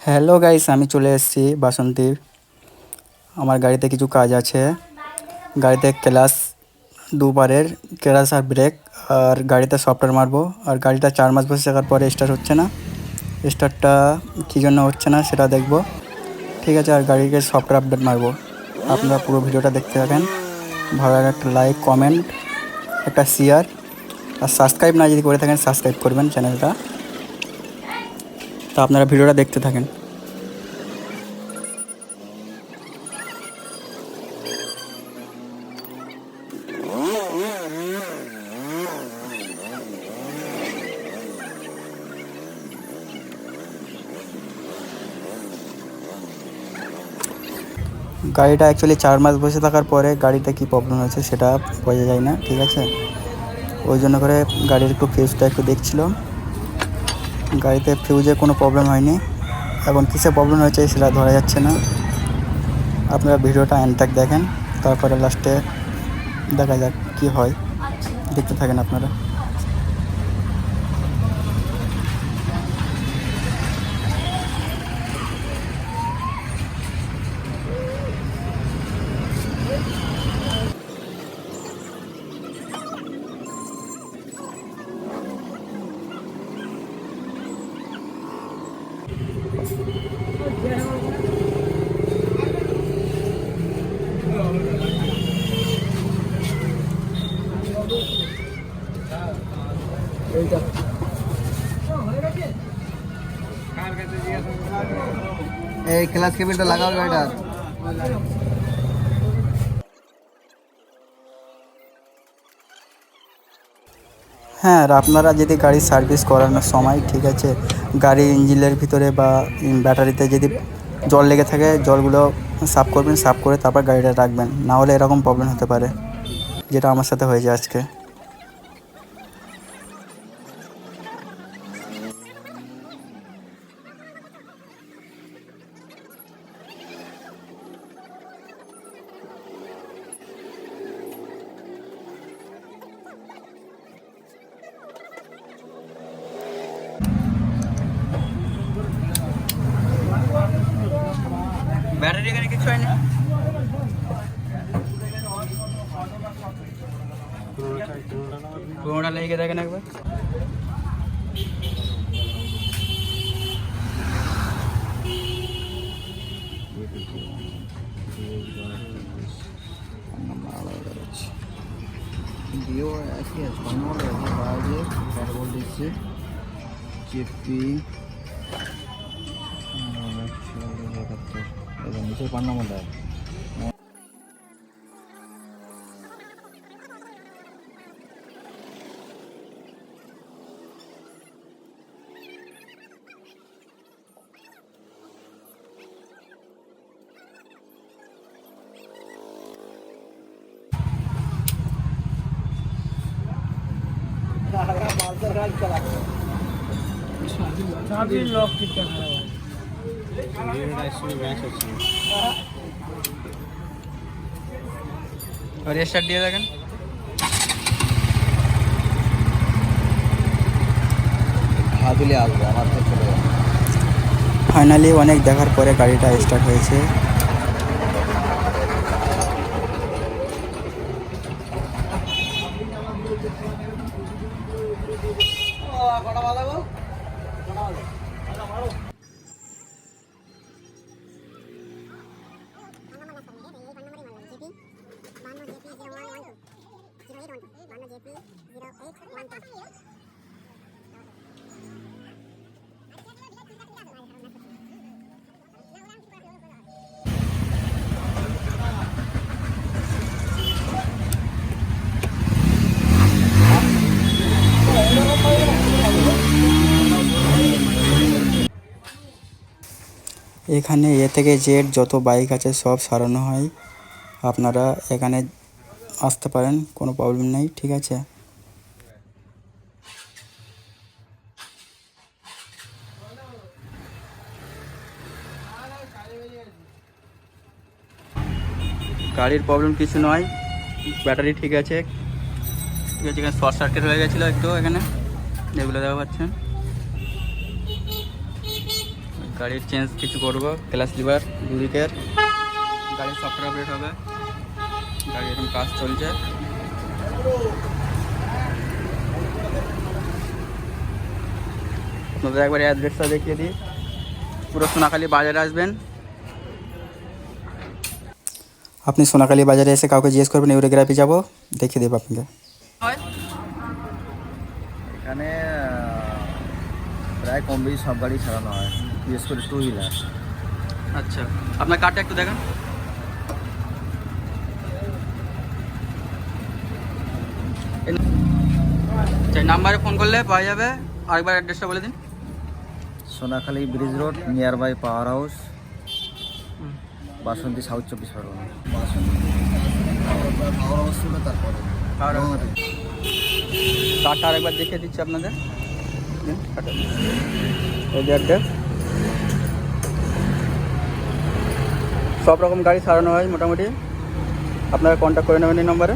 Hello guys, আমি চলে এসেছি বাসন্তীর। আমার গাড়িতে কিছু কাজ আছে। গাড়িতে ক্লাস দুবারের ক্লাস আর ব্রেক, আর গাড়িতে সফটওয়্যার মারবো। আর গাড়িটা 4 মাস বসে থাকার পরে স্টার্ট হচ্ছে না। স্টার্টটা কী জন্য হচ্ছে না সেটা দেখবো, ঠিক আছে। আর গাড়িকে সফটওয়্যার আপডেট মারবো। আপনারা পুরো ভিডিওটা দেখতে থাকেন। ভালো লাগে একটা লাইক, কমেন্ট, একটা শেয়ার, আর সাবস্ক্রাইব না যদি করে থাকেন সাবস্ক্রাইব করবেন চ্যানেলটা। তো আপনারা ভিডিওটা দেখতে থাকেন। গাড়িটা অ্যাকচুয়ালি 4 মাস বসে থাকার পরে গাড়িতে কী প্রবলেম হয়েছে সেটা বোঝা যায় না, ঠিক আছে। ওই জন্য করে গাড়ির একটু ফিউজটা একটু দেখছিলাম। গাড়িতে ফিউজে কোনো প্রবলেম হয়নি, এবং কিসে প্রবলেম হয়েছে সেটা ধরা যাচ্ছে না। আপনারা ভিডিওটা এন্ড তক দেখেন, তারপরে লাস্টে দেখা যাক কী হয়। দেখতে থাকেন আপনারা। এই ক্লাস কেবিলটা লাগাও গাড়িটা। হ্যাঁ, আর আপনারা যদি গাড়ি সার্ভিস করানোর সময়, ঠিক আছে, গাড়ির ইঞ্জিনের ভিতরে বা ব্যাটারিতে যদি জল লেগে থাকে, জলগুলো সাফ করবেন। সাফ করে তারপর গাড়িটা রাখবেন, না হলে এরকম প্রবলেম হতে পারে, যেটা আমার সাথে হয়েছে আজকে। ব্যাটারি এখানে কিছু হয় না। পুরোটা লেগে দেখেন একবার। দিও একই আছে, কন্নড় আছে, বাজে ফেরবল দিচ্ছে চেপি নিচের পান্নামটা। और स्टार्ट দিয়ে দেখেন। হাতুলে আসবে আমার তো চলে যাবে। ফাইনালি অনেক দেখার পরে গাড়িটা স্টার্ট হয়েছে। এখানে এ থেকে জেড যত বাইক আছে সব সারানো হয়। আপনারা এখানে আসতে পারেন, কোনো প্রবলেম নেই, ঠিক আছে। গাড়ির প্রবলেম কিছু নয়, ব্যাটারি ঠিক আছে। ঠিক আছে, এখানে শর্ট সার্কিট হয়ে গেছিলো একটু, এখানে যেগুলো দেখা পাচ্ছেন। গাড়ির চেঞ্জ কিছু করবো, ক্লাচ লিভার দুদিকের, গাড়ির সফটওয়্যার আপডেট হবে, গাড়ি এখন কাজ চলছে। আপনাদের একবার অ্যাড্রেসটা দেখিয়ে দিই, পুরো সোনাখালী বাজারে আসবেন। আপনি সোনাখালী বাজারে এসে কাউকে জিজ্ঞেস করবেন ইউরোগ্রাফি যাবো, দেখিয়ে দেবো আপনাকে। এখানে প্রায় কম বেশি সব গাড়ি চালানো হয়, বিশেষ করে টু হুইলার। আচ্ছা, আপনার কার্ডটা একটু দেখান। এই নাম্বারে ফোন করলে পাওয়া যাবে। আরেকবার অ্যাড্রেসটা বলে দিন। Sonakhali bridge road, near by power house, Basanti, south 24 Pargana. Basanti power house ছিল, তারপরে কার্ডটা আরেকবার দেখিয়ে দিচ্ছি আপনাদের। এই যে অ্যাড্রেস, সব রকম গাড়ি সারানো হয় মোটামুটি। আপনারা কন্ট্যাক্ট করে নেবেন এই নম্বরে।